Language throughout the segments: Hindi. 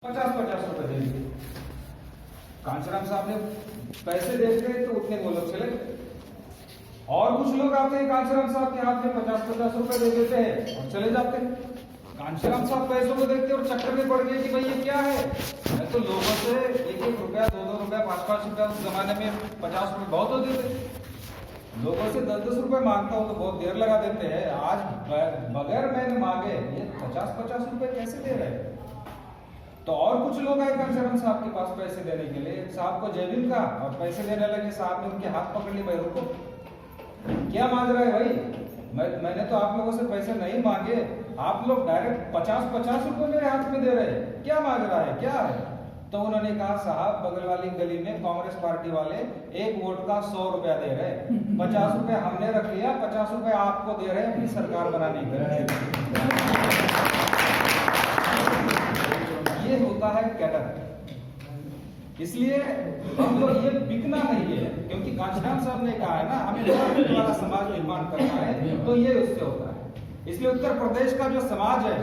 50-50 रुपए दे दिए। कांचीराम साहब ने पैसे देते तो उतने वो लोग चले गए। और कुछ लोग आते हैं कांचीराम साहब के हाथ में 50-50 रुपए दे देते हैं और चले जाते हैं। कांचीराम साहब पैसों को देखते और चक्कर में पड़ गए कि भाई ये क्या है। मैं तो लोगों से 1-1 रुपया, 2-2 रुपया, 5-5 रुपया, उस जमाने में 50 रुपए बहुत होते थे। लोगों से 10-10 रुपए मांगता हूं तो बहुत देर लगा देते हैं। आज बगैर मैंने मांगे ये 50-50 रुपए कैसे दे रहे हैं। तो और कुछ लोग आए कांचीराम साहब के पास पैसे देने के लिए। साहब को जयवीन का और पैसे देने लगे। साहब ने उनके हाथ पकड़ लिए, भाई रुको, क्या मांग रहा है भाई, मैंने तो आप लोगों से पैसे नहीं मांगे, आप लोग डायरेक्ट 50-50 रुपए मेरे हाथ में दे रहे हैं, क्या मांग रहा है, क्या है। तो उन्होंने कहा साहब बगल वाली गली में कांग्रेस पार्टी वाले 1 वोट का 100 रुपया दे रहे हैं, 50 रुपए हमने रख लिया, 50 रुपए आपको दे रहे हैं अपनी सरकार बनाने के लिए। ये होता है कैडर। इसलिए हम लोग ये बिकना नहीं है, क्योंकि कांचीराम साहब ने कहा है ना हमें वाला समाज निर्माण करना है, तो ये उससे होता है। इसलिए उत्तर प्रदेश का जो समाज है,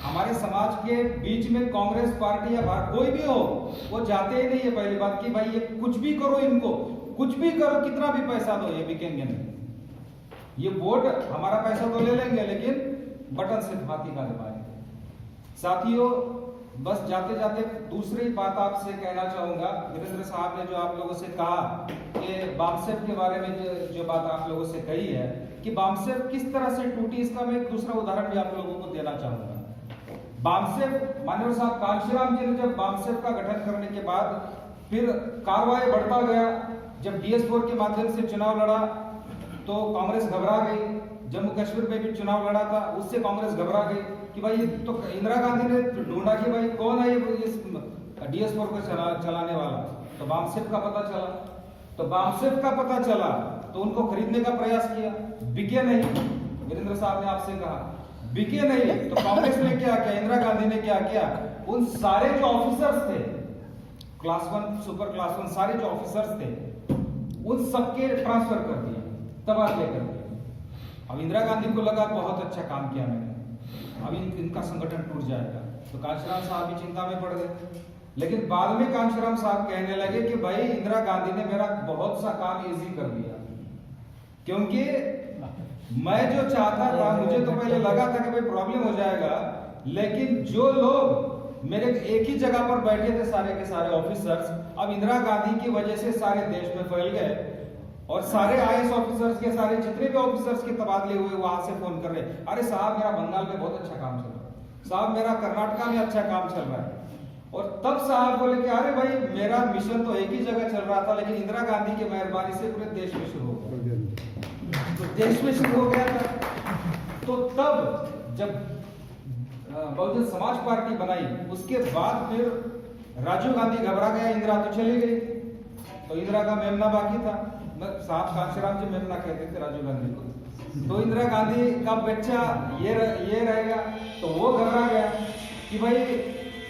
हमारे समाज के बीच में कांग्रेस पार्टी या कोई भी हो, वो जाते ही नहीं है पहली बात कि भाई ये कुछ भी करो, इनको कुछ भी करो, कितना भी पैसा दो, ये बिकेंगे नहीं। ये वोट हमारा पैसा तो ले लेंगे, लेकिन बटन से हाथी का दबाएंगे। साथियों, बस जाते जाते दूसरी बात आपसे कहना चाहूंगा। वीरेंद्र साहब ने जो आप लोगों से कहा कि बामसेफ के बारे में जो बात आप लोगों से कही है कि बामसेफ किस तरह से टूटी, इसका मैं एक दूसरा उदाहरण भी आप लोगों को देना चाहूंगा। बामसेफ, माननीय साहब कांचीराम जी ने जब बामसेफ का गठन करने के बाद फिर कार्रवाई बढ़ता गया। जब DS4 के माध्यम से चुनाव लड़ा तो कांग्रेस घबरा गई। जम्मू कश्मीर में भी चुनाव लड़ा था, उससे कांग्रेस घबरा गई कि भाई तो इंदिरा गांधी ने ढूंढा कि भाई कौन है ये DS4 को चलाने वाला। तो बामसेफ का पता चला। तो बामसेफ का पता चला तो उनको खरीदने का प्रयास किया, बिके नहीं। वीरेंद्र साहब ने आपसे कहा बिके नहीं, तो कांग्रेस ने क्या किया, इंदिरा गांधी ने क्या किया, उन सारे जो ऑफिसर्स थे, क्लास 1 सुपर क्लास 1 सारे जो ऑफिसर्स थे, उन सबके ट्रांसफर कर दिया, तबादले कर दिया। अब इंदिरा गांधी को लगा बहुत अच्छा काम किया मैंने, अब इनका संगठन टूट जाएगा, तो कांचीराम साहब भी चिंता में पड़ गए। लेकिन बाद में कांचीराम साहब कहने लगे कि भाई इंदिरा गांधी ने मेरा बहुत सा काम इजी कर दिया, क्योंकि मैं जो चाहता था, मुझे तो पहले लगा था कि भाई प्रॉब्लम हो जाएगा, लेकिन जो लोग मेरे एक ही जगह पर बैठे थे सारे के सारे ऑफिसर्स, अब इंदिरा गांधी की वजह से सारे देश में फैल गए और सारे IAS ऑफिसर्स के सारे जितने भी ऑफिसर्स के तबादले हुए वहां से फोन कर रहे, अरे साहब मेरा बंगाल में बहुत अच्छा काम चल रहा है, साहब मेरा कर्नाटका में अच्छा काम चल रहा है। और तब साहब बोले कि अरे भाई मेरा मिशन तो एक ही जगह चल रहा था, लेकिन इंदिरा गांधी की मेहरबानी से पूरे देश में शुरू हो गया। तो देश में शुरू हो गया था। तो तब जब बहुजन समाज पार्टी बनाई, उसके बाद फिर राजीव गांधी घबरा गया, इंदिरा तो चली गई, तो इंदिरा का मेमना बाकी था। साहब कांचीराम जी मेमना कहते थे राजीव गांधी को। तो इंदिरा गांधी का बच्चा ये रहेगा, तो वो घबरा गया कि भाई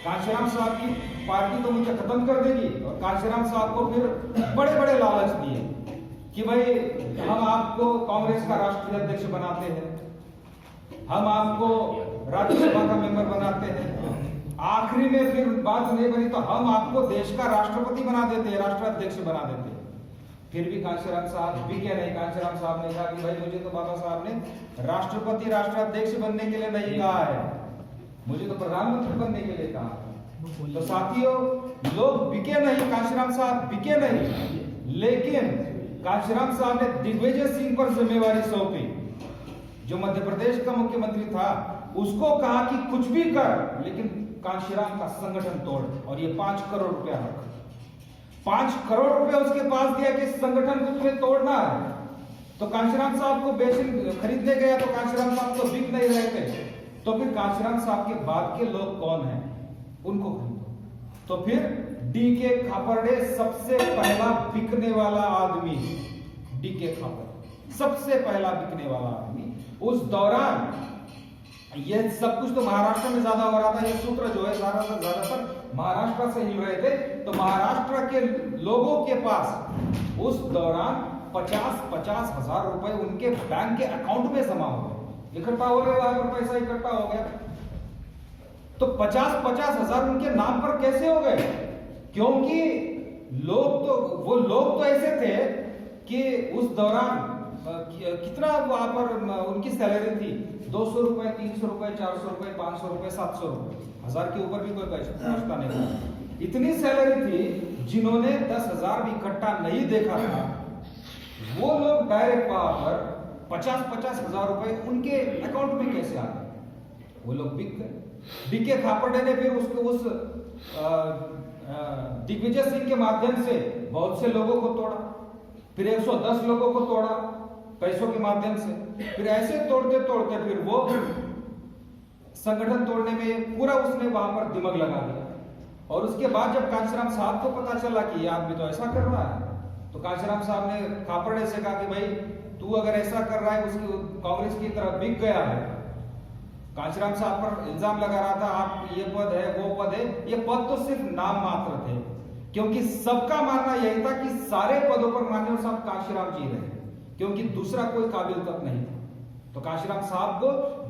कांचीराम साहब की पार्टी तो मुझे खत्म कर देगी। और कांचीराम साहब को फिर बड़े बड़े लालच दिए कि भाई हम आपको कांग्रेस का राष्ट्रीय अध्यक्ष बनाते हैं, हम आपको राज्यसभा का मेंबर बनाते हैं, आखिरी में फिर बात नहीं बनी तो हम आपको देश का राष्ट्रपति बना देते हैं, राष्ट्राध्यक्ष बना देते हैं। फिर भी कांचीराम साहब बिके नहीं। कांचीराम साहब ने कहा कि भाई मुझे तो बाबा साहब ने राष्ट्रपति राष्ट्राध्यक्ष बनने के लिए नहीं कहा है, मुझे तो प्रधानमंत्री बनने के लिए कहा। तो साथियों, लोग बिके नहीं, कांचीराम साहब बिके नहीं, लेकिन कांचीराम साहब ने दिग्विजय सिंह पर जिम्मेवारी सौंपी, जो मध्य प्रदेश का मुख्यमंत्री था, उसको कहा कि कुछ भी कर, लेकिन कांचीराम का संगठन तोड़ और ये 5 करोड़ रुपया रख। 5 करोड़ रुपया उसके पास दिया कि संगठन को तुम्हें तोड़ना है। तो कांचीराम साहब को खरीदने गया तो कांचीराम साहब तो बिक नहीं रहे थे। तो फिर कांचीराम साहब के बाद के लोग कौन हैं, उनको खरीदो। तो फिर DK खापर्डे सबसे पहला बिकने वाला आदमी, DK खापर्डे सबसे पहला बिकने वाला आदमी। उस दौरान ये सब कुछ तो महाराष्ट्र में ज्यादा हो रहा था, ये सूत्र जो है ज्यादातर महाराष्ट्र से हिल रहे थे। तो महाराष्ट्र के लोगों के पास उस दौरान 50-50 हजार रुपए उनके बैंक के अकाउंट में जमा हो गए, इकट्ठा हो गया, पैसा इकट्ठा हो गया। तो 50-50 हजार उनके नाम पर कैसे हो गए? क्योंकि वो लोग तो ऐसे थे कि उस दौरान कितना वहां पर उनकी सैलरी थी, 200 रुपए, 300 रुपए, 400 रुपए, 500 रुपए, 700 रुपए, 1000 के ऊपर भी कोई पहुंचता नहीं था। इतनी सैलरी थी, जिन्होंने 10,000 भी इकट्ठा नहीं देखा था, वो लोग डायरेक्ट वहां पर 50-50 हजार रुपए उनके अकाउंट में कैसे आ गए? वो लोग बिक गए। बीके खापर्डे ने फिर उसको उस दिग्विजय सिंह के माध्यम से बहुत से लोगों को तोड़ा, फिर 110 लोगों को तोड़ा पैसों के माध्यम से, फिर ऐसे तोड़ते तोड़ते फिर वो संगठन तोड़ने में पूरा उसने वहां पर दिमाग लगा दिया। और उसके बाद जब कांशीराम साहब को पता चला कि ये आदमी तो ऐसा कर रहा है, तो कांशीराम साहब ने खापर्डे से कहा कि भाई तू अगर ऐसा कर रहा है, उसकी कांग्रेस की तरफ बिक गया है। कांशीराम साहब पर इल्जाम लगा रहा था, आप ये पद है वो पद है, ये पद तो सिर्फ नाम मात्र थे, क्योंकि सबका मानना यही था कि सारे पदों पर माननीय साहब कांशीराम जी रहे, क्योंकि दूसरा कोई काबिल तक नहीं था। तो कांशीराम साहब को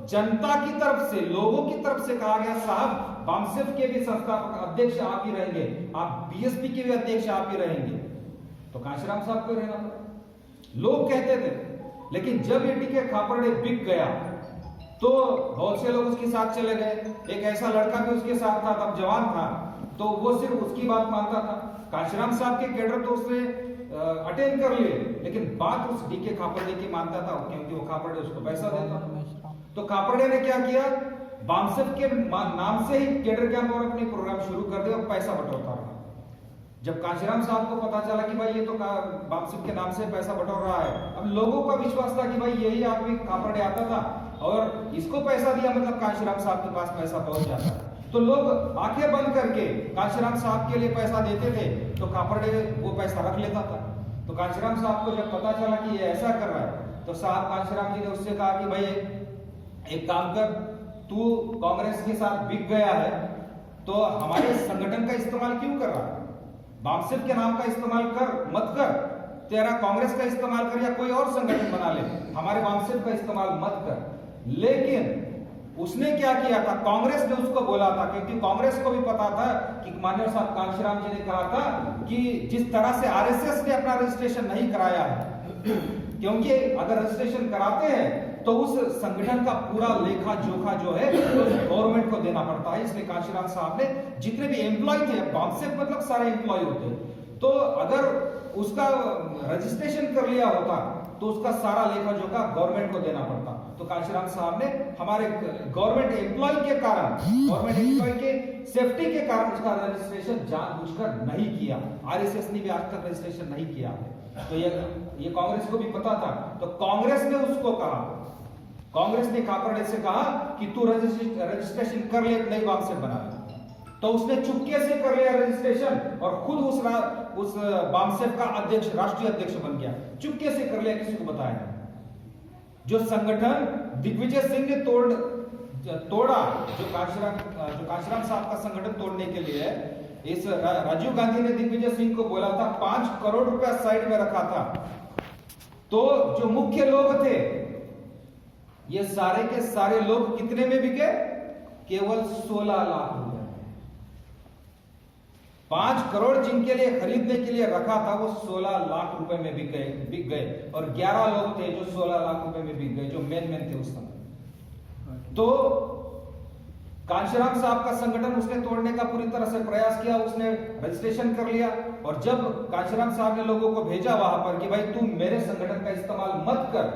जनता की तरफ से, लोगों की तरफ से कहा गया, साहब बामसेफ के भी संस्थापक अध्यक्ष आप ही रहेंगे, आप बीएसपी के भी अध्यक्ष आप ही रहेंगे। तो कांशीराम साहब को रहना पड़ा, लोग कहते थे। लेकिन जब ये डीके खापर्डे बिक गया तो बहुत से लोग उसके साथ चले गए। एक ऐसा लड़का भी उसके साथ था, तब जवान था, तो वो सिर्फ उसकी बात मानता था। कांशीराम साहब के कैडर तो उसने अटेंड कर लिए, लेकिन बात उस डीके खापर्डे की मानता था, क्योंकि वो खापर्डे उसको पैसा देता। तो खापर्डे ने क्या किया, बामसेफ के नाम से ही कैडर कैंप और अपने प्रोग्राम शुरू कर दिया और पैसा बटोरता रहा। जब कांशीराम साहब को पता चला कि भाई ये तो बामसेफ के नाम से पैसा बटोर रहा है, अब लोगों का विश्वास था कि भाई यही आदमी खापर्डे आता था और इसको पैसा दिया मतलब कांशीराम साहब के पास पैसा पहुंच जाता। तो लोग आंखें बंद करके कांशीराम साहब के लिए पैसा देते थे, तो खापर्डे वो पैसा रख लेता था। तो कांशीराम साहब को जब पता चला कि ये ऐसा कर रहा है, तो साहब कांशीराम जी ने उससे कहा कि भाई एक काम कर, तू कांग्रेस के साथ बिक गया है तो हमारे संगठन का इस्तेमाल क्यों कर रहा है? बामसेफ के नाम का इस्तेमाल कर मत कर, तेरा कांग्रेस का इस्तेमाल कर या कोई और संगठन बना ले, हमारे बामसेफ का इस्तेमाल मत कर। लेकिन उसने क्या किया था, कांग्रेस ने उसको बोला था, क्योंकि कांग्रेस को भी पता था कि माननीय साहब कांशीराम जी ने कहा था कि जिस तरह से आरएसएस ने अपना रजिस्ट्रेशन नहीं कराया है, क्योंकि अगर रजिस्ट्रेशन कराते हैं तो उस संगठन का पूरा लेखा जोखा जो है गवर्नमेंट को देना पड़ता है। इसलिए कांशीराम साहब ने जितने भी एम्प्लॉय थे, बामसेफ मतलब सारे एम्प्लॉय होते, तो अगर उसका रजिस्ट्रेशन कर लिया होता तो उसका सारा लेखा जोखा गवर्नमेंट को देना पड़ता। तो कांशीराम साहब ने हमारे गवर्नमेंट एम्प्लॉय के कारण, गवर्नमेंट एम्प्लॉय के सेफ्टी के कारण उसका रजिस्ट्रेशन जानबूझकर नहीं किया। आरएसएस ने भी आज तक रजिस्ट्रेशन नहीं किया है, तो ये कांग्रेस को भी पता था। तो कांग्रेस ने उसको कहा, कांग्रेस ने खापर्डे से कहा कि तू रजिस्ट्रेशन कर ले, नई बामसेफ बना ले। तो उसने चुपके से कर लिया रजिस्ट्रेशन और खुद उस बामसेफ का अध्यक्ष, राष्ट्रीय अध्यक्ष बन गया। चुपके से कर लिया, किसी को बताया नहीं। जो संगठन दिग्विजय सिंह ने तोड़ा, जो कांशीराम साहब का संगठन तोड़ने के लिए इस राजीव गांधी ने दिग्विजय सिंह को बोला था, 5 करोड़ रुपया साइड में रखा था। तो जो मुख्य लोग थे, ये सारे के सारे लोग कितने में बिके? केवल 16 लाख रुपए। 5 करोड़ जिनके लिए खरीदने के लिए रखा था, वो 16 लाख रुपए में बिक गए और 11 लोग थे जो 16 लाख रुपए में बिक गए, जो मेन थे उस समय। तो कांशीराम साहब का संगठन उसने तोड़ने का पूरी तरह से प्रयास किया, उसने रजिस्ट्रेशन कर लिया। और जब कांशीराम साहब ने लोगों को भेजा वहां पर कि भाई तुम मेरे संगठन का इस्तेमाल मत कर,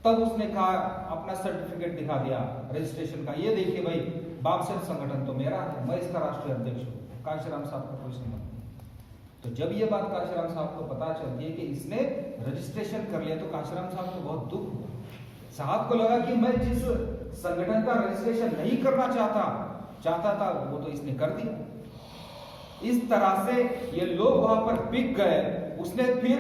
तब उसने कहा, अपना सर्टिफिकेट दिखा दिया रजिस्ट्रेशन का, ये देखिए भाई बामसेफ संगठन तो मेरा है, मैं इसका राष्ट्रीय अध्यक्ष हूं, कांशीराम साहब का कोई संबंध नहीं। तो जब ये बात कांशीराम साहब को पता चलती है कि इसने रजिस्ट्रेशन कर लिया, तो कांशीराम साहब को बहुत दुख हुआ। साहब को लगा कि मैं जिस संगठन का रजिस्ट्रेशन नहीं करना चाहता था, वो तो इसने कर दिया। इस तरह से ये लोग वहां पर बिक गए। उसने फिर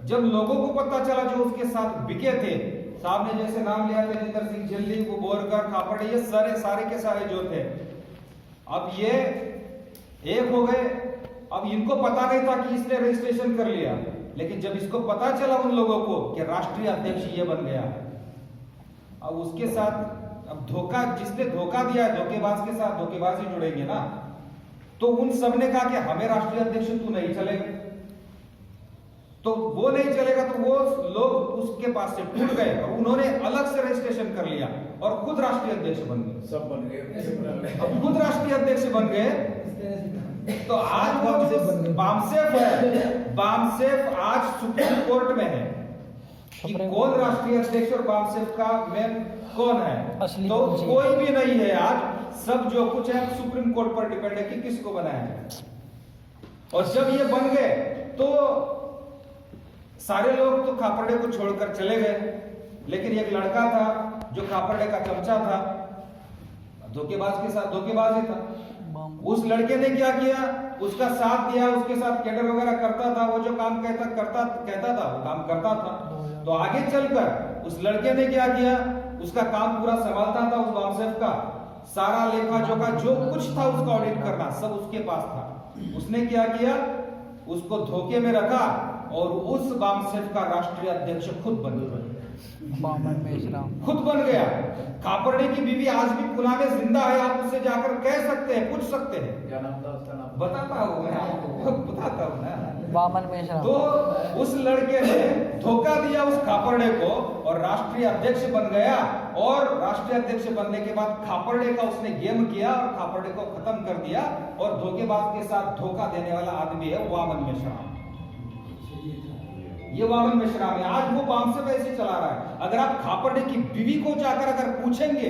जब लोगों को पता चला जो उसके साथ बिके थे, साहब ने जैसे नाम लिया, तेजिंदर सिंह जल्दी, वो बोरकर, खापर्डे, ये सारे के सारे जो थे, अब ये एक हो गए। अब इनको पता नहीं था कि इसने रजिस्ट्रेशन कर लिया, लेकिन जब इसको पता चला उन लोगों को कि राष्ट्रीय अध्यक्ष ये बन गया है, अब उसके साथ अब धोखा, जिसने धोखा दिया है धोखेबाज के साथ धोखेबाज ही जुड़ेंगे ना। तो उन सब ने कहा कि हमें राष्ट्रीय अध्यक्ष तू नहीं चलेगा, तो वो नहीं चलेगा, तो वो लोग उसके पास से टूट गए और उन्होंने अलग से रजिस्ट्रेशन कर लिया और खुद राष्ट्रीय अध्यक्ष बन गए, सब बन गए, अब खुद राष्ट्रीय अध्यक्ष बन गए। तो आज वो जो बामसेफ है, बामसेफ आज सुप्रीम कोर्ट में है कि कौन राष्ट्रीय अध्यक्ष और बामसेफ का मेन कौन है, तो कोई भी नहीं है आज, सब जो कुछ है सुप्रीम कोर्ट पर डिपेंड है कि किसको बनाया है। और जब ये बन गए तो सारे लोग तो खापड़े को छोड़कर चले गए, लेकिन एक लड़का था जो खापड़े का चमचा था, धोखेबाज के साथ धोखेबाज ही था, उस लड़के ने क्या किया, उसका साथ दिया, उसके साथ कैडर वगैरह करता था, वो जो काम कहता था वो काम करता था। तो आगे चलकर उस लड़के ने क्या किया, उसका काम पूरा संभालता था, उस बामसेफ का सारा लेखा जोखा जो कुछ था उसका ऑडिट करना सब उसके पास था। उसने क्या किया, उसको धोखे में रखा और उस बामसेफ का राष्ट्रीय अध्यक्ष खुद बन गया, खुद बन गया। खापड़े की बीवी आज भी पुणे में जिंदा है, आप उससे जाकर कह सकते हैं, पूछ सकते हैं, क्या नाम था उसका, नाम बताता हूँ मैं आपको, बताता हूँ ना। वामन मेश्राम। तो उस लड़के ने धोखा दिया उस खापड़े को और राष्ट्रीय अध्यक्ष बन गया, और राष्ट्रीय अध्यक्ष बनने के बाद खापड़े का उसने गेम किया और खापड़े को खत्म कर दिया, और धोखेबाज के साथ धोखा देने वाला आदमी है वामन मेश्राम। ये वामन मेश्राम है, आज वो बामसेफ ऐसे चला रहा है। अगर आप खापड़े की बीवी को जाकर अगर पूछेंगे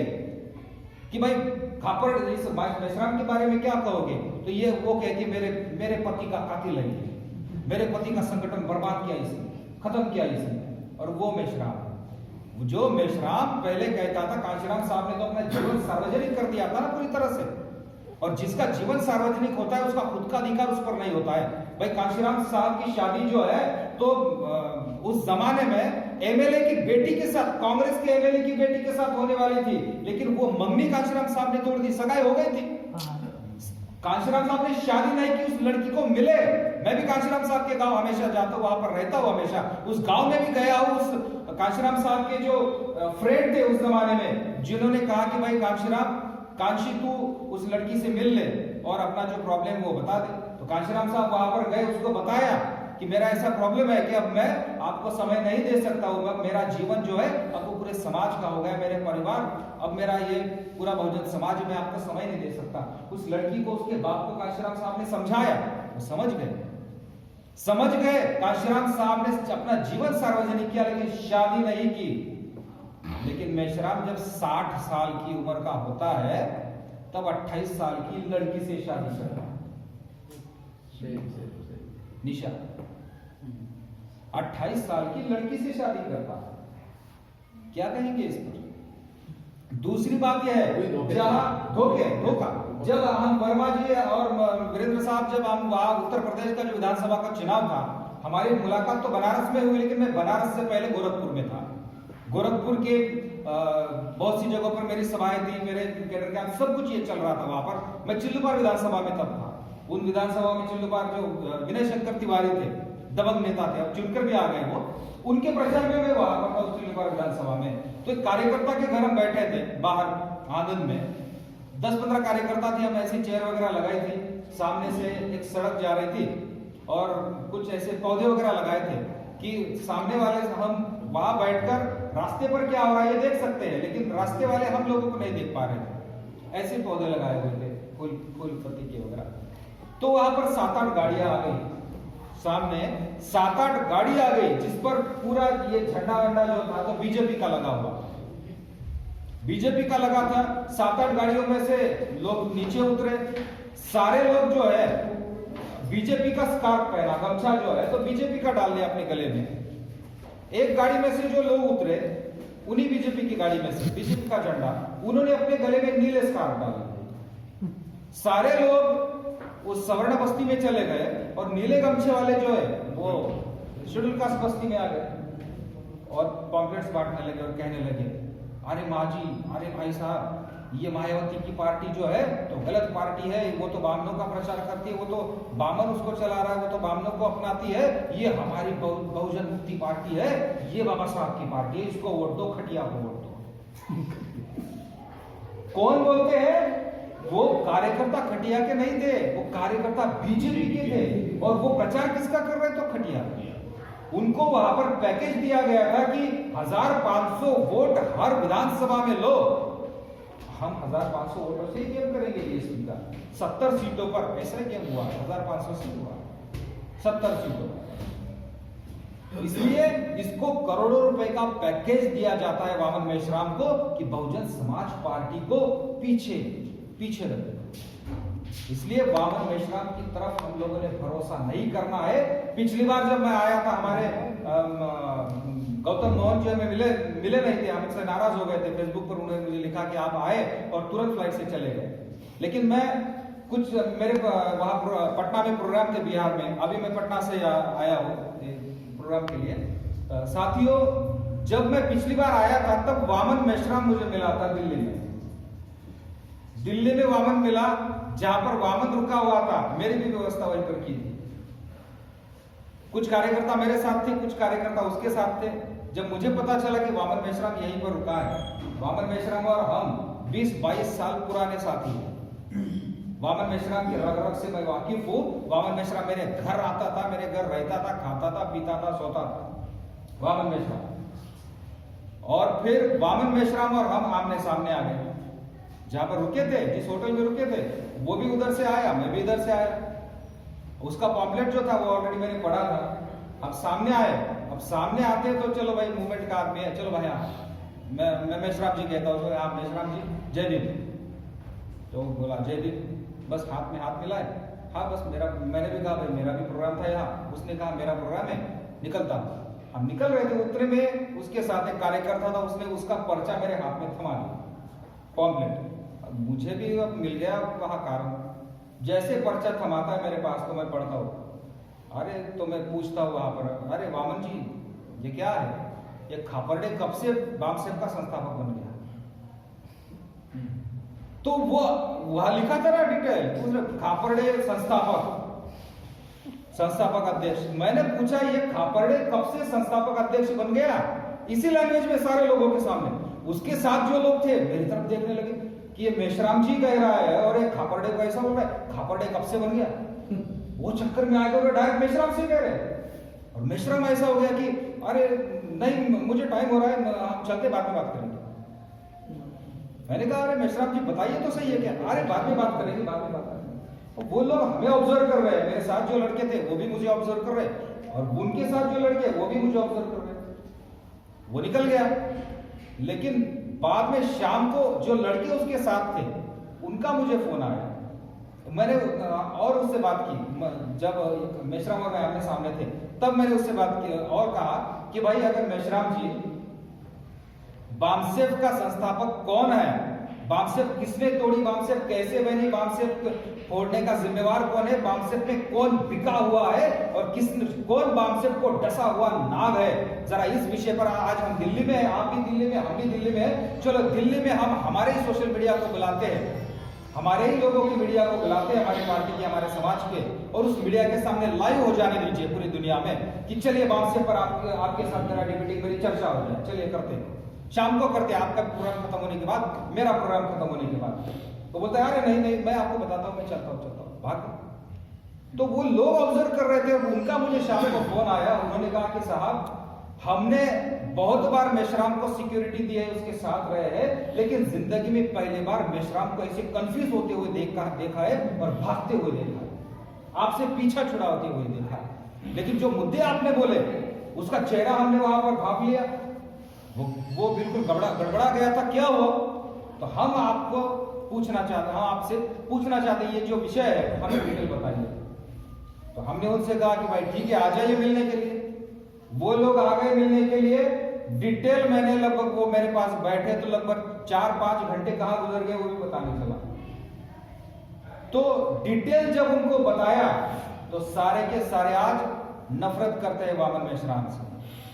कि भाई खापड़ इस मेश्राम के बारे में क्या कहोगे, तो ये वो कहती मेरे पति का कातिल है, मेरे पति का संगठन बर्बाद किया इसने, खत्म किया इसने। और वो मेश्राम, जो मेश्राम पहले कहता था, कांशीराम साहब ने तो अपना जीवन सार्वजनिक कर दिया था ना पूरी तरह से, और जिसका जीवन सार्वजनिक होता है उसका खुद का अधिकार उस पर नहीं होता है। भाई कांशीराम साहब की शादी जो है तो उस जमाने में एमएलए की बेटी के साथ, कांग्रेस के एमएलए की बेटी के साथ होने वाली थी, लेकिन वो मंगनी कांशीराम साहब ने तोड़ दी, सगाई हो गई थी। कांशीराम साहब ने शादी नहीं की, उस लड़की को मिले। मैं भी कांशीराम साहब के गांव हमेशा जाता हूँ, वहां पर रहता हूँ हमेशा, उस गांव में भी गया हूँ। उस कांशीराम साहब के जो फ्रेंड थे उस जमाने में, जिन्होंने कहा कि भाई कांशी तू उस लड़की से मिल ले और अपना जो प्रॉब्लम वो बता दे। तो कांशीराम साहब वहां पर गए, उसको बताया कि मेरा ऐसा प्रॉब्लम है कि अब मैं आपको समय नहीं दे सकता हूँ, अब मेरा जीवन जो है अब वो पूरे समाज का हो गया, मेरे परिवार, अब मेरा ये पूरा बहुजन समाज में आपको समय नहीं दे सकता। उस लड़की को उसके बाप को कांशीराम साहब ने समझाया, वो समझ गए। कांशीराम साहब ने अपना जीवन सार्वजनिक किया, लेकिन शादी नहीं की। लेकिन मेश्राम जब 60 साल की उम्र का होता है तब 28 साल की लड़की से शादी करता है, निशा 28 साल की लड़की से शादी करता है। क्या कहेंगे इस पर? दूसरी बात यह है, जहां धोखा, जब हम वर्मा जी और वीरेंद्र साहब, जब हम वहां उत्तर प्रदेश का जो विधानसभा का चुनाव था, हमारी मुलाकात तो बनारस में हुई, लेकिन मैं बनारस से पहले गोरखपुर में था। गोरखपुर के बहुत सी जगहों पर मेरी सभाएं थी, मेरे कैडर कैंप, सब कुछ ये चल रहा था वहां पर। मैं चिल्लूपार विधानसभा में तब था। उन विधानसभा में चिल्लूपार जो विनय शंकर तिवारी थे, दबंग नेता थे, अब चुनकर भी आ गए वो, उनके प्रचार में मैं वहां पर था चिल्लूपार विधानसभा में। तो एक कार्यकर्ता के घर हम बैठे थे बाहर आनंद में, 10-15 कार्यकर्ता थे, हम ऐसी चेयर वगैरह लगाई थी, सामने से एक सड़क जा रही थी और कुछ ऐसे पौधे वगैरह लगाए थे कि सामने वाले हम वहां बैठकर रास्ते पर क्या हो रहा है ये देख सकते हैं, लेकिन रास्ते वाले हम लोगों को नहीं देख पा रहे थे। ऐसे पौधे लगाए हुए थे फूल पत्ती के वगैरह। तो वहां पर 7-8 गाड़ियां आ गई, सामने 7-8 गाड़ी आ गई, जिस पर पूरा ये झंडा वंडा जो था तो बीजेपी का लगा हुआ, बीजेपी का लगा था। 7-8 गाड़ियों में से लोग नीचे उतरे, सारे लोग जो है बीजेपी का स्कार्फ पहना, गमछा जो है तो बीजेपी का डाल लिया अपने गले में। एक गाड़ी में से जो लोग उतरे, उन्हीं बीजेपी की गाड़ी में से बीजेपी का झंडा, उन्होंने अपने गले में नीले स्कार्फ डाले। सारे लोग उस सवर्ण बस्ती में चले गए और नीले गमछे वाले जो है वो शेड्यूल कास्ट बस्ती में आ गए और पॉम्पलेट्स बांटने लगे और कहने लगे, अरे माँ जी, अरे भाई साहब, ये मायावती की पार्टी जो है तो गलत पार्टी है, वो तो बामनों का प्रचार करती है, वो तो बामन उसको चला रहा है, वो तो बामनों को अपनाती है, ये हमारी बहुजन मुक्ति पार्टी है, ये बाबा साहब की पार्टी है, इसको वोट दो, खटिया को वोट दो। कौन बोलते हैं? वो कार्यकर्ता खटिया के नहीं थे, वो कार्यकर्ता बीजेपी के थे। और वो प्रचार किसका कर रहे तो खटिया। उनको वहां पर पैकेज दिया गया था कि 1500 वोट हर विधानसभा में लो। हम 1500 वोटों से गेम करेंगे बीएसपी का 70 सीटों पर। ऐसा गेम हुआ, 1500 से हुआ 70 सीटों पर। इसलिए इसको करोड़ों रुपए का पैकेज दिया जाता है वामन मेश्राम को कि बहुजन समाज पार्टी को पीछे रख दे। इसलिए वामन मेश्राम की तरफ हम लोगों ने भरोसा नहीं करना है। पिछली बार जब मैं आया था, हमारे गौतम मोहन जी हमें मिले नहीं थे, हमसे नाराज हो गए थे। फेसबुक पर उन्होंने मुझे लिखा कि आप आए और तुरंत फ्लाइट से चले गए। लेकिन मैं कुछ मेरे वहां पटना में प्रोग्राम थे बिहार में, अभी मैं पटना से आया हूँ प्रोग्राम के लिए। साथियों, जब मैं पिछली बार आया था तब वामन मेश्राम मुझे मिला था दिल्ली में वामन मिला, जहां पर वामन रुका हुआ था। मेरी भी व्यवस्था वहीं पर की थी। कुछ कार्यकर्ता मेरे साथ थे, कुछ कार्यकर्ता उसके साथ थे। जब मुझे पता चला कि वामन मेश्राम यहीं पर रुका है, वामन मेश्राम और हम 20-22 साल पुराने साथी हैं। वामन मेश्राम की रग रग से मैं वाकिफ हूं। वामन मेश्राम मेरे घर आता था, मेरे घर रहता था, खाता था, पीता था, सोता था। वामन मेश्राम और फिर वामन मेश्राम और हम आमने सामने आ गए। जहां पर रुके थे, जिस होटल में रुके थे, वो भी उधर से आया, मैं भी इधर से आया। उसका पॉम्पलेट जो था वो ऑलरेडी मैंने पढ़ा था। अब सामने आए, अब सामने आते हैं तो चलो भाई मूवमेंट का आदमी है, चलो भाई मैं मेश्राम जी कहता हूँ, आप मेश्राम जी जय भीम। तो बोला जय भीम, बस हाथ में हाथ मिलाए। हाँ बस मैंने भी कहा भाई मेरा भी प्रोग्राम था यहाँ। उसने कहा मेरा प्रोग्राम है, निकलता। हम निकल रहे थे, उतने में उसके साथ एक कार्यकर्ता था, उसने उसका पर्चा मेरे हाथ में थमा दिया, पॉम्पलेट। मुझे भी अब मिल गया वहां कारण। जैसे पर्चा थमाता है मेरे पास तो मैं पढ़ता हूँ। अरे तो मैं पूछता हूँ वहां पर, अरे वामन जी ये क्या है? ये खापरडे कब से वामसेप का संस्थापक बन गया? तो वो वहां लिखा था ना डिटेल, खापरडे संस्थापक अध्यक्ष। मैंने पूछा ये खापरडे कब से संस्थापक अध्यक्ष बन गया? इसी लैंग्वेज में सारे लोगों के सामने। उसके साथ जो लोग थे मेरी तरफ देखने लगे कि ये मेश्राम जी कह रहा है और ये खापरडे को ऐसा बोल रहा है, खापरडे कब से बन गया? वो चक्कर में आगे डायरेक्ट मेश्राम से कह रहे। और मेश्राम ऐसा हो गया कि अरे नहीं मुझे टाइम हो रहा है, हम चलते बाद में बात करेंगे। मैंने कहा अरे मेश्राम जी बताइए तो सही है क्या? अरे बाद में बात करेंगे, बाद में बात करेंगे। तो वो लोग हमें ऑब्जर्व कर रहे हैं, मेरे साथ जो लड़के थे वो भी मुझे ऑब्जर्व कर रहे हैं, और उनके साथ जो लड़के वो भी मुझे ऑब्जर्व कर रहे हैं। वो निकल गया। लेकिन बाद में शाम को जो लड़के उसके साथ थे उनका मुझे फोन आया। मैंने और उससे बात की। जब मेश्राम और मैं आमने सामने थे तब मैंने उससे बात की और कहा कि भाई अगर मेश्राम जी, वामसेप का संस्थापक कौन है? वामसेप किसने तोड़ी? वामसेप कैसे बनी? वामसेप फोड़ने का जिम्मेवार कौन है? वामसेप में कौन बिका हुआ है और कौन वामसेप को डसा हुआ नाग है? जरा इस विषय पर आज हम दिल्ली में हैं, आप भी दिल्ली में, हम भी दिल्ली में हैं। चलो दिल्ली में हम हमारे ही सोशल मीडिया को बुलाते हैं, हमारे ही लोगों की मीडिया को बुलाते हैं, हमारी पार्टी के, हमारे समाज के, और उस मीडिया के सामने लाइव हो जाने दीजिए पूरी दुनिया में कि चलिए वामसेप पर आपके साथ मेरा डिबेटिंग, मेरी चर्चा हो जाए। चलिए करते हैं, शाम को करते हैं, आपका प्रोग्राम खत्म होने के बाद, मेरा प्रोग्राम खत्म होने के बाद। तो बोलता है अरे नहीं मैं आपको बताता हूँ, मैं चलता हूँ भाग। तो वो लोग ऑब्जर्व कर रहे थे, उनका मुझे शाम को फोन आया। उन्होंने कहा कि साहब हमने बहुत बार मेश्राम को सिक्योरिटी दी है, उसके साथ रहे हैं, लेकिन जिंदगी में पहली बार मेश्राम को ऐसे कंफ्यूज होते हुए देखा है और भागते हुए देखा है, आपसे पीछा छुड़ाते हुए देखा है। लेकिन जो मुद्दे आपने बोले उसका चेहरा हमने वहां पर भाप लिया, वो बिल्कुल गड़बड़ा गया था। क्या हुआ? तो हम आपको पूछना चाहते हैं, हम आपसे पूछना चाहते हैं ये जो विषय है हमें डिटेल बताइए। तो हमने उनसे कहा कि भाई ठीक है आ जाइए मिलने के लिए। वो लोग आ गए मिलने के लिए। डिटेल मैंने लगभग, वो मेरे पास बैठे तो लगभग 4-5 घंटे कहां गुजर गए वो भी पता नहीं चला। तो डिटेल जब उनको बताया तो सारे के सारे आज नफरत करते हैं वामन मेश्राम से,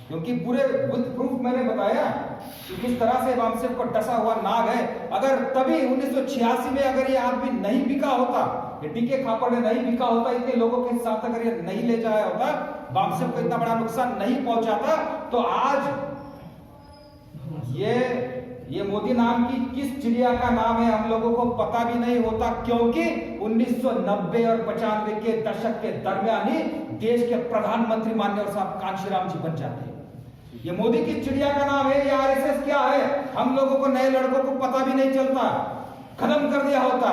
क्योंकि पूरे विद प्रूफ मैंने बताया कि किस तरह से वामसेप को डसा हुआ नाग है। अगर तभी 1986 में अगर ये आदमी नहीं बिका होता, ये डीके खापड़ नहीं बिका होता, इतने लोगों के साथ अगर ये नहीं ले जाया होता, वामसेप को इतना बड़ा नुकसान नहीं पहुंचाता, तो आज ये ये मोदी नाम की किस चिड़िया का नाम है हम लोगों को पता भी नहीं होता, क्योंकि 1990 और 95 के दशक के दरमियान ही देश के प्रधानमंत्री माननीय साहब कांशीराम जी बन जाते हैं। ये मोदी की चिड़िया का नाम है, ये आरएसएस क्या है हम लोगों को, नए लड़कों को पता भी नहीं चलता, खत्म कर दिया होता।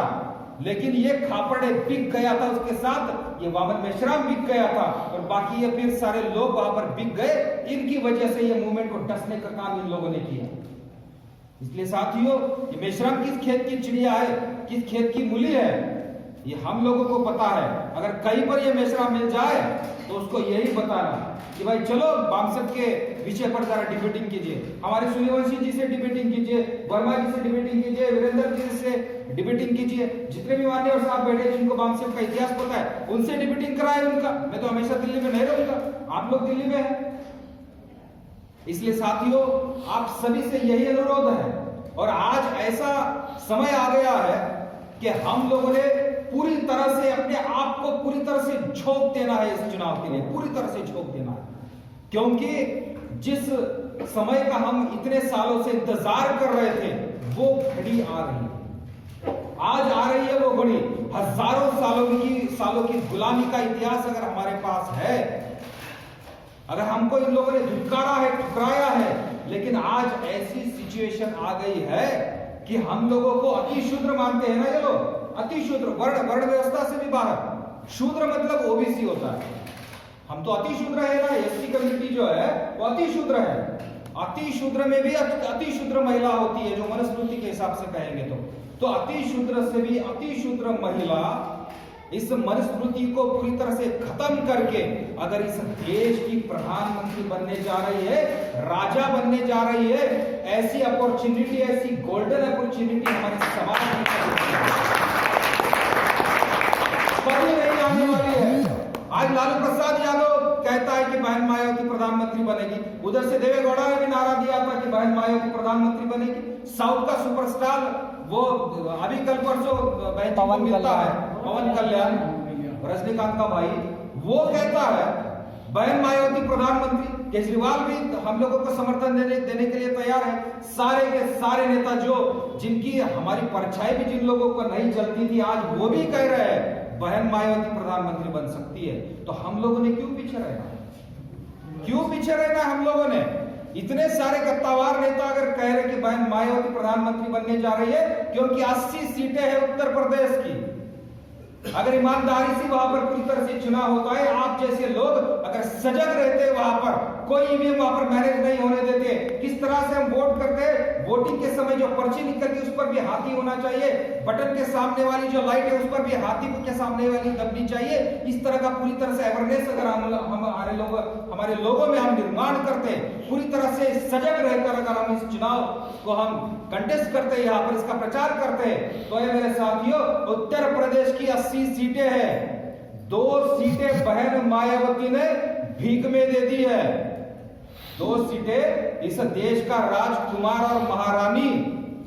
लेकिन ये खापड़े बिक गया था, उसके साथ ये वामन मेश्राम बिक गया था, और बाकी ये फिर सारे लोग वहां पर बिक गए। इनकी वजह से ये मूवमेंट को डसने का काम इन लोगों ने किया। इसलिए साथियों, ये मेश्राम किस खेत की चिड़िया है, किस खेत की मूली है, ये हम लोगों को पता है। अगर कहीं पर ये मेश्राम मिल जाए तो उसको यही बताना कि भाई चलो बामसेप के विषय पर जरा डिबेटिंग कीजिए, हमारे सूर्यवंशी जी से डिबेटिंग कीजिए, वर्मा जी से डिबेटिंग कीजिए, वीरेंद्र जी से डिबेटिंग कीजिए, जितने भी मान्यवर साहब बैठे जिनको बामसेप का इतिहास पता है उनसे डिबेटिंग कराए उनका। मैं तो हमेशा दिल्ली में नहीं रहूंगा, आप लोग दिल्ली में हैं। इसलिए साथियों, आप सभी से यही अनुरोध है, और आज ऐसा समय आ गया है कि हम लोगों ने पूरी तरह से अपने आप को पूरी तरह से झोंक देना है इस चुनाव के लिए, पूरी तरह से झोंक देना है। क्योंकि जिस समय का हम इतने सालों से इंतजार कर रहे थे वो घड़ी आ रही है, आज आ रही है वो घड़ी। हजारों सालों की गुलामी का इतिहास अगर हमारे पास है, अगर हमको इन लोगों ने धुतकारा है, ठुकराया है, लेकिन आज ऐसी सिचुएशन आ गई है कि हम लोगों को अति शूद्र मानते हैं ना ये लोग, अति शूद्र, वर्ण व्यवस्था से भी बाहर। शूद्र मतलब ओबीसी होता है, हम तो अति शूद्र है ना, एससी कम्युनिटी जो है वो अति शूद्र है। अति शूद्र में भी अति शूद्र महिला होती है, जो मनुस्मृति के हिसाब से कहेंगे तो अति शूद्र से भी अति शूद्र महिला इस मनुस्मृति को पूरी तरह से खत्म करके अगर इस देश की प्रधानमंत्री बनने जा रही है, राजा बनने जा रही है, ऐसी अपॉर्चुनिटी, ऐसी गोल्डन अपॉर्चुनिटी हमारे समाज में कभी नहीं आने वाली है। आज लालू प्रसाद यादव कहता है कि बहन मायावती प्रधानमंत्री बनेगी, उधर से देवेगौड़ा ने भी नारा दिया था कि बहन मायावती प्रधानमंत्री बनेगी। साउथ का सुपरस्टार वो अभी कल परसों पवन मिलता है, पवन कल्याण, रजनीकांत का भाई, वो कहता है बहन मायावती प्रधानमंत्री। केजरीवाल भी हम लोगों को समर्थन देने के लिए तैयार है। सारे के सारे नेता जो जिनकी हमारी परछाई भी जिन लोगों को नहीं चलती थी, आज वो भी कह रहे हैं बहन मायावती प्रधानमंत्री बन सकती है। तो हम लोगों ने क्यों पीछे रहना, क्यों पीछे रहना हम लोगों ने? इतने सारे कत्तावार नेता अगर कह रहे कि बहन मायावती प्रधानमंत्री बनने जा रही है, क्योंकि 80 सीटें हैं उत्तर प्रदेश की। अगर ईमानदारी से वहां पर पूरी तरह से चुनाव होता है, आप जैसे लोग अगर सजग रहते वहां पर, कोई ईवीएम वहां पर मैनेज नहीं होने देते, किस तरह से हम वोट करते, वोटिंग के समय जो पर्ची निकलती है उस पर भी हाथी होना चाहिए, बटन के सामने वाली जो लाइट है उस पर भी हाथी के सामने वाली दबनी चाहिए। इस तरह का पूरी तरह से अवेयरनेस अगर हमारे लोगों में हम निर्माण करते, पूरी तरह से सजग रहकर अगर हम इस चुनाव को हम कंटेस्ट करते, यहाँ पर इसका प्रचार करते, तो ये मेरे साथियों उत्तर प्रदेश की 80 सीटें हैं, 2 सीटें बहन मायावती ने भीख में दे दी है। 2 सीटें इस देश का राजकुमार और महारानी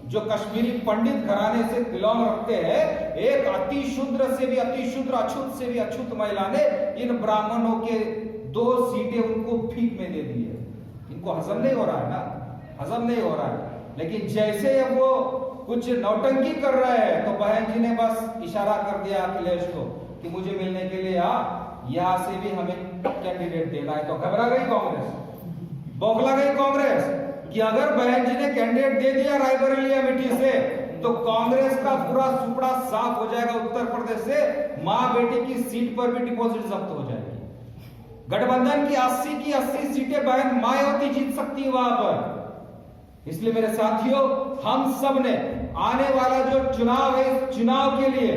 जो कश्मीरी पंडित घराने से बिलोंग रखते हैं, एक अति शूद्र से भी अति शूद्र, अछूत से भी अछूत महिला ने इन ब्राह्मणों के 2 सीटें उनको भीख में दे दी है। इनको हजम नहीं हो रहा है ना, हजम नहीं हो रहा है। लेकिन जैसे वो कुछ नौटंकी कर रहे हैं तो बहन जी ने बस इशारा कर दिया अखिलेश को कि मुझे मिलने के लिए यहां से भी हमें कैंडिडेट देना है। तो घबरा गई कांग्रेस, बौखला गई कांग्रेस कि अगर बहन जी ने कैंडिडेट दे दिया रायबरेली अमेठी से तो कांग्रेस का पूरा सुपड़ा साफ हो जाएगा। उत्तर प्रदेश से मां बेटी की सीट पर भी डिपॉजिट जब्त हो जाएगी। गठबंधन की 80 सीटें बहन मायावती जीत सकती है वहां पर। इसलिए मेरे साथियों, हम सब ने आने वाला जो चुनाव है, चुनाव के लिए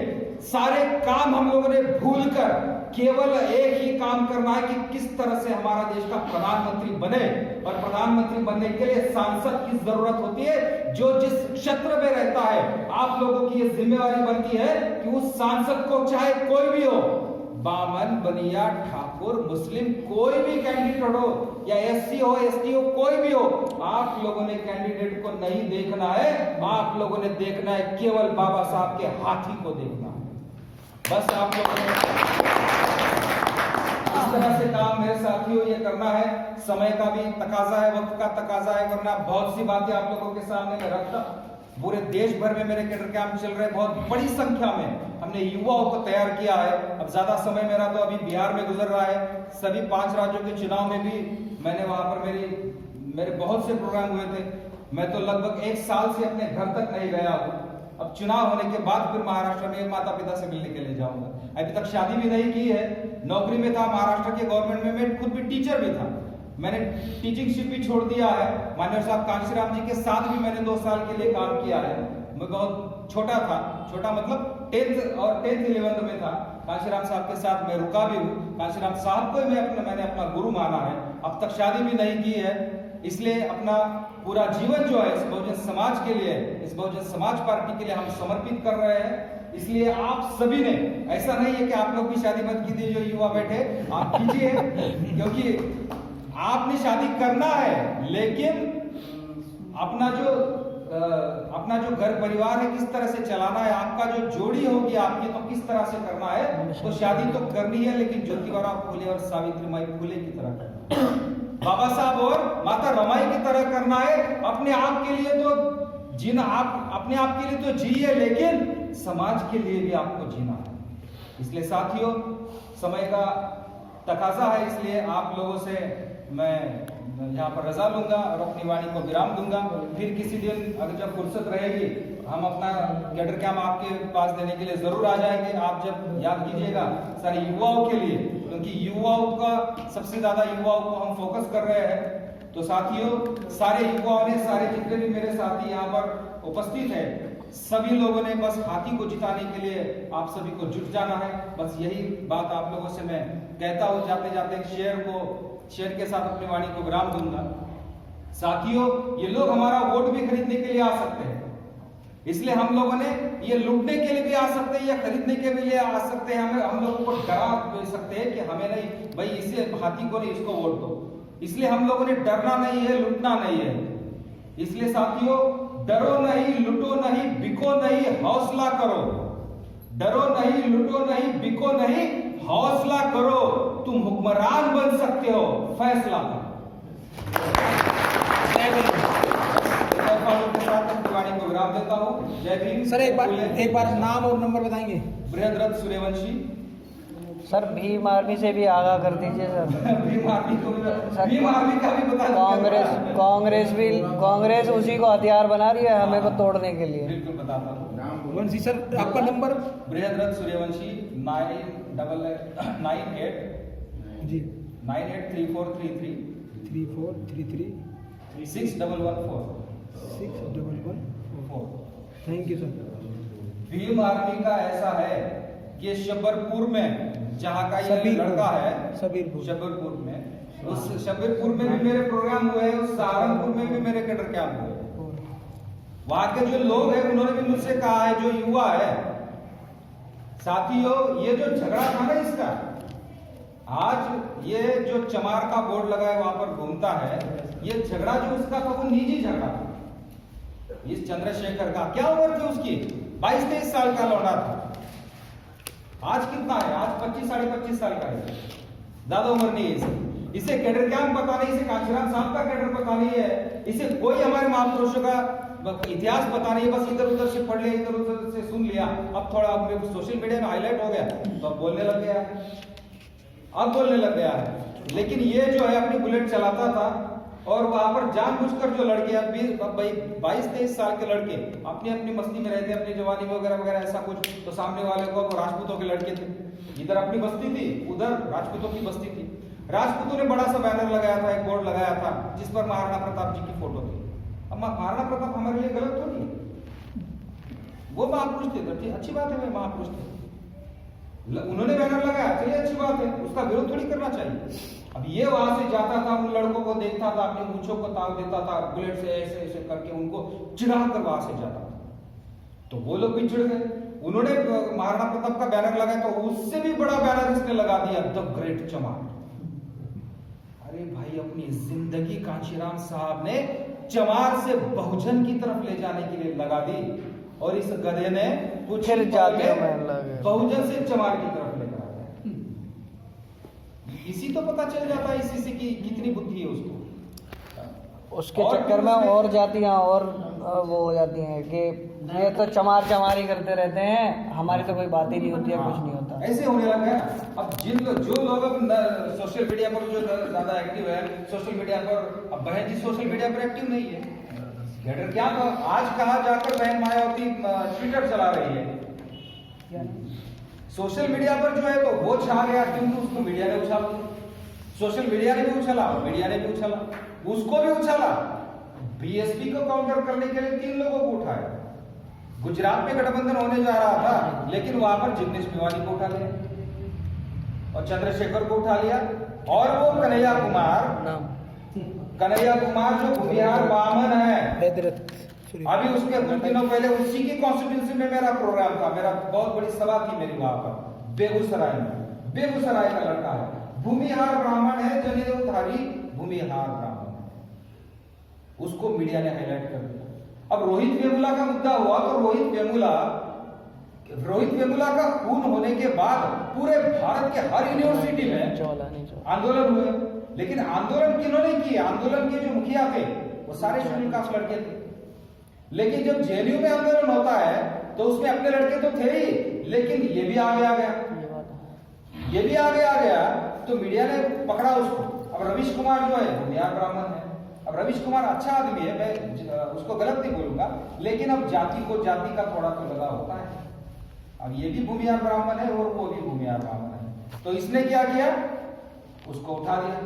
सारे काम हम लोगों ने भूलकर केवल एक ही काम करना है कि किस तरह से हमारा देश का प्रधानमंत्री बने। और प्रधानमंत्री बनने के लिए सांसद की जरूरत होती है, जो जिस क्षेत्र में रहता है। आप लोगों की ये जिम्मेवारी बनती है कि उस सांसद को चाहे कोई भी हो, बामन, बनिया, ठाकुर, मुस्लिम, कोई भी कैंडिडेट हो या एससी हो, एसटी हो, कोई भी हो, आप लोगों ने कैंडिडेट को नहीं देखना है, आप लोगों ने देखना है केवल बाबा साहब के हाथी को देखना है। बस आप लोगों ने इस तरह से काम मेरे साथियों ये करना है, समय का भी तकाजा है, वक्त का तकाजा है, वरना बहुत सी बातें आप लोगों के सामने मैं रखता। पूरे देश भर में मेरे कैडर कैंप चल रहे, बहुत बड़ी संख्या में हमने युवाओं को तैयार किया है। अब ज्यादा समय मेरा तो अभी बिहार में गुजर रहा है, सभी 5 राज्यों के चुनाव में भी मैंने वहां पर मेरे बहुत से प्रोग्राम हुए थे। मैं तो लगभग 1 साल से अपने घर तक नहीं गया हूँ। अब चुनाव होने के बाद फिर महाराष्ट्र में माता पिता से मिलने के लिए जाऊंगा। अभी तक शादी भी नहीं की है, नौकरी में था महाराष्ट्र के गवर्नमेंट में, मैं खुद भी टीचर भी था। मैंने टीचिंगशिप भी छोड़ दिया है। माननीय साहब कांशीराम जी के साथ भी मैंने 2 साल के लिए काम किया है। मैं बहुत छोटा था, छोटा मतलब 10th और 10th 11th में था। कांशीराम साहब के साथ मैं रुका भी हूँ। कांशीराम साहब को मैंने अपना गुरु माना है। अब तक शादी भी नहीं की है, इसलिए अपना पूरा जीवन जो है इस बहुजन समाज के लिए, इस बहुजन समाज पार्टी के लिए हम समर्पित कर रहे हैं। इसलिए आप सभी ने, ऐसा नहीं है कि आप लोग भी शादी मत कीजिए, जो युवा बैठे आप कीजिए, क्योंकि आपने शादी करना है, लेकिन अपना जो घर परिवार है किस तरह से चलाना है, आपका जो जोड़ी होगी आपकी तो किस तरह से करना है। तो शादी तो करनी है, लेकिन ज्योतिबा फुले और सावित्रीबाई फुले की तरह करना है, बाबा साहब और माता रमाई की तरह करना है। अपने आप के लिए तो जीना, आप अपने आप के लिए तो जिए, लेकिन समाज के लिए भी आपको जीना है। इसलिए साथियों, समय का तकाजा है, इसलिए आप लोगों से मैं यहाँ पर रजा लूंगा और अपनी वाणी को विराम दूंगा। फिर किसी दिन अगर जब फुर्सत रहेगी, हम अपना कैडर कैंप आपके पास देने के लिए जरूर आ जाएंगे। आप जब याद कीजिएगा सारे युवाओं के लिए, क्योंकि युवाओं का सबसे ज्यादा युवाओं को हम फोकस कर रहे हैं। तो साथियों, सारे युवाओं ने, सारे जितने भी मेरे साथी यहाँ पर उपस्थित है, सभी लोगों ने बस हाथी को जिताने के लिए आप सभी को जुट जाना है। बस यही बात आप लोगों से मैं कहता हूँ। जाते जाते शेयर के साथ अपनी वाणी को विराम दूंगा। साथियों, ये लोग हमारा वोट भी खरीदने के लिए आ सकते हैं, इसलिए हम लोगों ने ये लूटने के लिए भी आ सकते हैं या खरीदने के लिए आ सकते हैं। हम लोगों को डरा दे सकते हैं कि हमें नहीं, भाई इसे हाथी को नहीं, इसको वोट दो। इसलिए हम लोगों ने डरना नहीं है, लूटना नहीं है। इसलिए साथियों, डरो नहीं, लूटो नहीं, बिको नहीं, हौसला करो। डरो नहीं, लूटो नहीं, बिको नहीं, हौसला करो। तुम हुक्मरान बन सकते हो, फैसला करो। वाणी को विराम देता हूँ। जय भीम। सर एक बार नाम और नंबर बताएंगे। बृहद्रथ सूर्यवंशी। सर भीम आर्मी से भी आगाह कर दीजिए सर। भीम आर्मी का भी बता दीजिए। कांग्रेस उसी को हथियार बना रही है हमें को तोड़ने के लिए। बिल्कुल बताता हूँ। वंशी सर, आपका नंबर? बृहद्रथ सूर्यवंशी 98 जी 983433 3433 6114 6114। Thank you sir. Bhim Army का ऐसा है कि शब्बरपुर में, जहाँ का ये लड़का है, शब्बरपुर में, उस शब्बरपुर में भी मेरे प्रोग्राम हुए, उस सहारनपुर में भी मेरे कैडर कैंप हुए। वहां के जो लोग हैं उन्होंने भी मुझसे कहा है, जो युवा है, साथियों, ये जो झगड़ा था ना इसका, आज ये जो चमार का बोर्ड लगा है वहां पर घूमता है, ये झगड़ा जो उसका था वो निजी झगड़ा था। इस चंद्रशेखर का क्या उम्र थी उसकी? 22-23 साल का लौंडा था। आज कितना है? आज 25 साढ़े 25 साल का है, ज्यादा उम्र नहीं है इसे कैडर कैंप पता नहीं, इसे कांशीराम साहब का कैडर पता नहीं है, इसे कोई हमारे महापुरुषों का इतिहास पता नहीं, बस इधर उधर से पढ़ लिया, इधर उधर से सुन लिया। अब थोड़ा सोशल मीडिया में हाईलाइट हो गया तो अब बोलने लग गया है। लेकिन ये जो है अपनी बुलेट चलाता था और वहां पर जानबूझकर जो लड़के, अब 22-23 साल के लड़के अपनी अपनी मस्ती में रहते, अपनी जवानी में वगैरह वगैरह ऐसा कुछ, तो सामने वाले को वो राजपूतों के लड़के थे, इधर अपनी बस्ती थी, उधर राजपूतों की बस्ती थी। राजपूतों ने बड़ा सा बैनर लगाया था, एक बोर्ड लगाया था जिस पर महाराणा प्रताप जी की फोटो थी। अब महाराणा प्रताप हमारे लिए गलत थोड़ी है, वो महापुरुष थे, तो ठीक, अच्छी बात है, वे महापुरुष थे, उन्होंने बैनर लगाया, चलिए अच्छी बात है, उसका विरोध थोड़ी करना चाहिए। अब ये वहां से जाता था, उन लड़कों को देखता था, अपनी मूंछों को ताव देता था, बुलेट से ऐसे ऐसे करके उनको चिढ़ा कर वहां से जाता था, तो वो लोग भी चिढ़ गए। उन्होंने महाराणा प्रताप का बैनर लगाया तो उससे भी बड़ा बैनर इसने लगा दिया, द ग्रेट चमार। अरे भाई, अपनी जिंदगी कांशीराम साहब ने चमार से बहुजन की तरफ ले जाने के लिए लगा दी, और इस गधे ने कुछ बहुजन से चमार की तरफ लेकर आ गया। इसी तो पता चल जाता है इसी से कि कितनी बुद्धि है उसको। उसके और चक्कर में उसमें- और जातियाँ और वो हो जाती हैं कि ये तो चमारी करते रहते हैं, हमारी तो कोई बात ही नहीं होती है, कुछ नहीं होता। ऐसे होने लगा है। अब जो लोग अब सोशल मीडिया पर जो ज्यादा एक्टिव है, सोशल मीडिया पर, अब बहन जी सोशल मीडिया पर एक्टिव नहीं है। घेटर क्या आज कहा जाकर बहन मायावती ट्विटर चला रही है। सोशल मीडिया पर जो है तो वो छा गया क्योंकि उसको मीडिया ने उछाला। सोशल मीडिया ने भी उछाला, मीडिया ने भी उछाला, उसको भी उछाला। बीएसपी को काउंटर करने के लिए 3 लोगों को उठाया। गुजरात में गठबंधन होने जा रहा था, लेकिन वहां पर जिग्नेश मेवानी को उठा लिया और चंद्रशेखर को उठा लिया, और वो कन्हैया कुमार जो भूमिहार बामन है। अभी उसके कुछ दिनों पहले उसी की कॉन्स्टिट्यूंसी में मेरा प्रोग्राम था, मेरा बहुत बड़ी सभा थी मेरी वहां पर बेगूसराय में। बेगूसराय का लड़का है, भूमिहार ब्राह्मण है, जनेऊधारी भूमिहार ब्राह्मण, उसको मीडिया ने हाईलाइट कर दिया। अब रोहित वेमुला का मुद्दा हुआ तो रोहित वेमुला का खून होने के बाद पूरे भारत के हर यूनिवर्सिटी में आंदोलन हुए, लेकिन आंदोलन किन्होंने किए? आंदोलन के जो मुखिया थे वो सारे शेड्यूल कास्ट लड़के थे। लेकिन जब जेएनयू में आंदोलन होता है तो उसमें अपने लड़के तो थे ही, लेकिन ये भी आगे आ गया तो मीडिया ने पकड़ा उसको। अब रवीश कुमार जो है वो बिहार ब्राह्मण है। अब रवीश कुमार अच्छा आदमी है, मैं उसको गलत नहीं बोलूंगा, लेकिन अब जाति का थोड़ा तो लगा होता है। अब ये भी भूमिहार ब्राह्मण है और वो भी भूमिहार ब्राह्मण है, तो इसने क्या किया? उसको उठा दिया,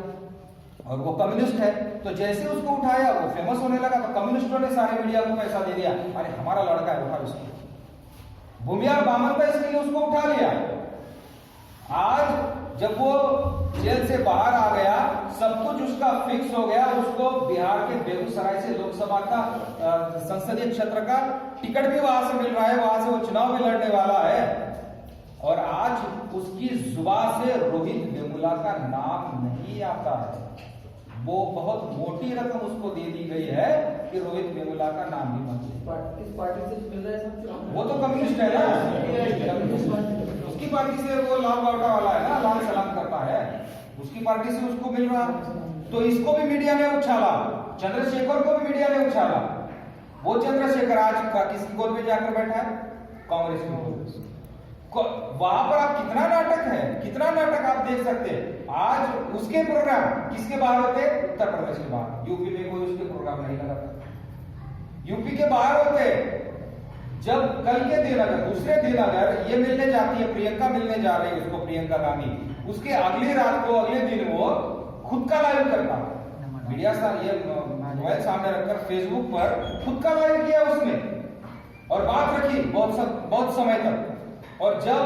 और वो कम्युनिस्ट है, तो जैसे उसको उठाया वो फेमस होने लगा, तो कम्युनिस्टों ने सारे मीडिया को पैसा दे दिया, अरे हमारा लड़का है, उठा उसको। भूमिहार ब्राह्मण था इसके लिए उसको उठा लिया। आज जब वो जेल से बाहर आ गया, सब कुछ उसका फिक्स हो गया, उसको बिहार के बेगूसराय से लोकसभा का संसदीय क्षेत्र का टिकट भी वहां से मिल रहा है, वहां से वो चुनाव में लड़ने वाला है। और आज उसकी जुबान से रोहित वेमुला का नाम नहीं आता है। वो बहुत मोटी रकम उसको दे दी गई है कि रोहित वेमुला का नाम ही मत ले। किस पार्टी से मिल रहा है सब? वो तो कम्युनिस्ट है ना, उसकी पार्टी से, वो लाल बावटा वाला है ना, लाल सलाम करता है, उसकी पार्टी से उसको मिल रहा। तो इसको भी मीडिया ने उछाला, चंद्रशेखर को भी मीडिया ने उछाला। वो चंद्रशेखर आज किसकी गोद में जाकर बैठा है? कांग्रेस की गोद। वहां पर आप कितना नाटक आप देख सकते हैं। आज उसके प्रोग्राम किसके बाहर होते? उत्तर प्रदेश के बाहर। यूपी में कोई उसके प्रोग्राम नहीं लगाता, यूपी के बाहर होते। जब कल के दिन दूसरे दिन अगर ये मिलने जाती है, प्रियंका मिलने जा रही है उसको, प्रियंका गांधी, उसके अगली रात को अगले दिन वो खुद का लाइव करता, मीडिया ये मोबाइल सामने रखकर फेसबुक पर खुद का लाइव किया उसने और बात रखी बहुत समय तक। और जब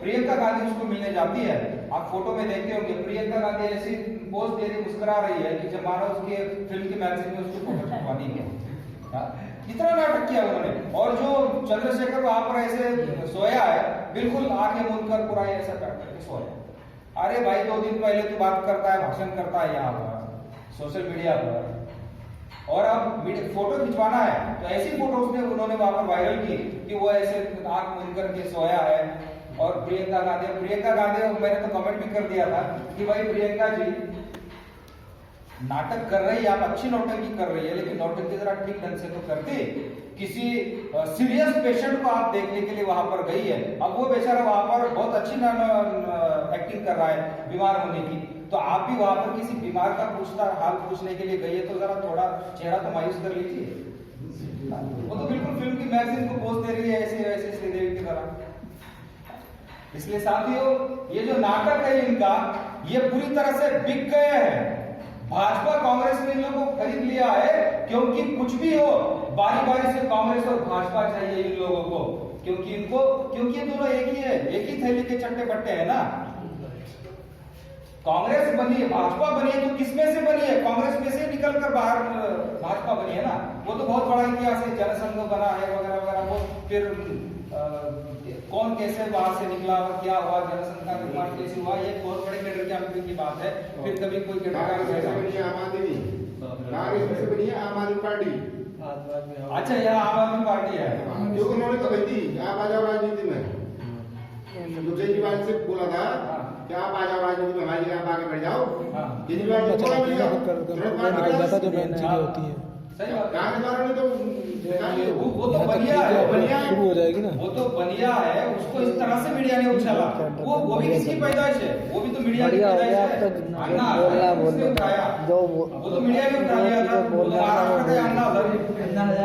प्रियंका गांधी उसको मिलने जाती है, आप फोटो में देखते होंगे, प्रियंका गांधी ऐसी पोज दे रही, मुस्कुरा रही है कि जब मानो उसके फिल्म की मैगजीन में उसको फोटो छपवानी है। कितना नाटक किया उन्होंने। और जो चंद्रशेखर वहां पर ऐसे सोया है, बिल्कुल आंखें मूंद कर पूरा ऐसा करके सोया। अरे भाई 2 दिन पहले तू बात करता है, भाषण करता है यहाँ पर सोशल मीडिया पर, और अब फोटो खिंचवाना है तो ऐसी फोटो उन्होंने वहां पर वायरल की कि वो ऐसे आंख मूंद करके सोया है। और प्रियंका गांधी मैंने तो कमेंट भी कर दिया था कि भाई प्रियंका जी नाटक कर रही है, आप अच्छी नौटंकी कर रही है, लेकिन नौटंकी जरा ठीक ढंग से तो करते। किसी सीरियस पेशेंट को आप देखने के लिए वहां पर गई है, अब वो बेचारा वहां पर बहुत अच्छी एक्टिंग कर रहा है बीमार होने की, तो आप भी वहां पर किसी बीमार का हाल पूछने के लिए गई है, तो जरा थोड़ा चेहरा तो मायूस कर लीजिए। वो तो बिल्कुल फिल्म की मैगजीन को पोज दे रही है ऐसे श्रीदेवी की तरह। इसलिए साथियों, ये जो नाटक है इनका, ये पूरी तरह से बिक गए हैं। भाजपा कांग्रेस ने इन लोगों को खरीद लिया है, क्योंकि कुछ भी हो बारी बारी से कांग्रेस और भाजपा चाहिए इन लोगों को, क्योंकि ये दोनों एक ही है, एक ही थैली के चट्टे बट्टे हैं ना। कांग्रेस बनी है, भाजपा बनी है, तो किसमें से बनी है? कांग्रेस में से निकलकर बाहर भाजपा बनी है ना। वो तो बहुत बड़ा इतिहास है, जनसंघ बना है वगैरह वगैरह। वो फिर कौन कैसे बाहर से निकला और क्या हुआ, जनसंघ का निर्माण कैसे हुआ, ये बहुत बड़े कैडर के आंदोलन की बात है। फिर कभी कोई कैडर आम आदमी पार्टी। अच्छा, यह आम आदमी पार्टी है जो उन्होंने तो कहती आप आ जाओ राजनीति में। तो केजरीवाल से बोला था कि आप आ जाओ राजनीति में, हमारी जगह आप आगे बढ़ जाओ। हाँ। केजरीवाल ने बोला भी नहीं, निकल जाता जो मेन चीजें होती हैं सही बात है। कांग्रेस वालों ने तो देखा नहीं, वो तो बनिया है, बनिया है। शुरू हो जाएगी ना। वो तो बनिया है, उसको इस तरह से मीडिया ने उछाला। वो भी किसकी पैदाइश है? वो भी तो मीडिया की बढ़िया हो पैदाइश गया है। अब तो अन्ना बोलना उसने उठाया। जो वो तो मीडिया ने उठा लिया था। जो वो तो बोलना था महाराष्ट्र वो का अन्ना था।